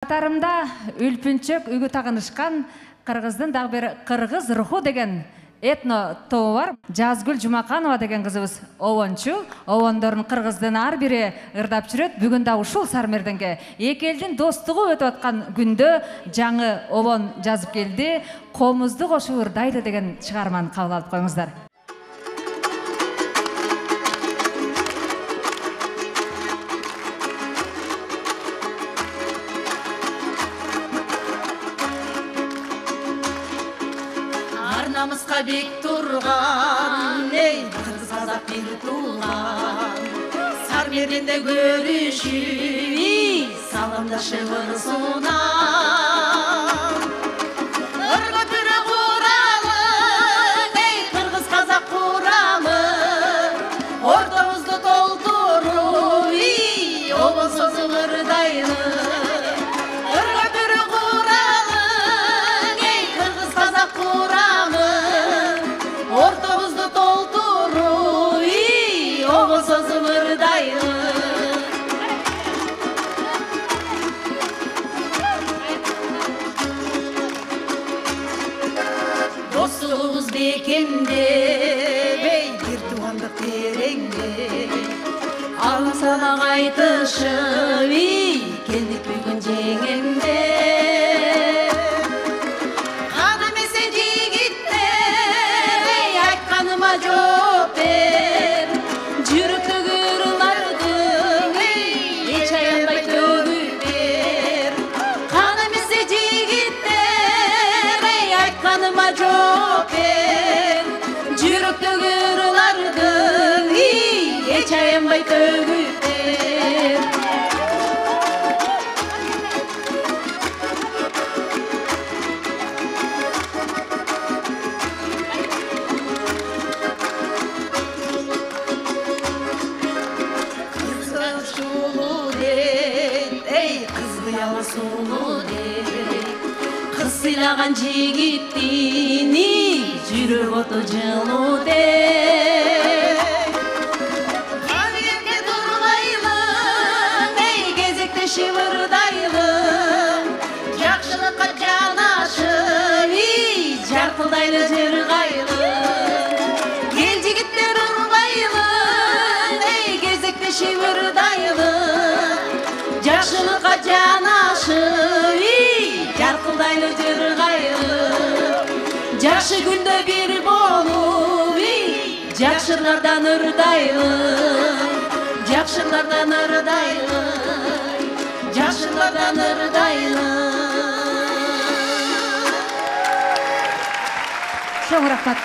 Катарымда үлпүнчөк үгү тагынышкан Кыргыздын дагы бир Кыргыз руху деген этно тобу бар. Жазгүл Жумаканова деген кызыбыз обончу. Обондордун Кыргыздын ар бири ырдап жүрөт. Бүгүн да ушул Сармерденге эки элдин достугу өтүп аткан күндө жаңы обон жазып келди. Комузду кошуп ырдайды деген чыгарманы кабыл алып коюңуздар. Намысқа бек тұрған, ей, қырғыз қазақ бир туған. Сармерденде көрүшүп, саламдашып ырсунан. Ыргы түрі куралы, ей, қырғыз қазақ курамы. Ортамызды толтуруп, обон созуп ырдайлы. Dostluğumuz bekemde, bey bir tuğandık terengde. Ağla sana kaytışıp, keldik bugün jеңемде. Kanım esen jigitler, ey aytkanıma жооп бер. Жүрөктө кырылардың, эч аянбай төгүп бер. Каным эсе жигиттер, ей айтканыма жооп бер. Жүрөктө кырылардың, эч аянбай төгүп бер. Kız silagan jigitini жүрөк оту жылуу Кабиетке тургайлы, эй кезекте шыбырдайлы. Жакшылыкка жанашып, жаркылдайлы жыргайлы. Эл жигиттер урбайлы, эй кезекте шыбырдайлы. Жакшылыкка жанашып, жаркылдайлы жыргайлы. Жакшы күндө бир болуп, жакшылардан ырдайлы. Жакшылардан ырдайлы, жакшылардан ырдайлы. Чоң рахмат.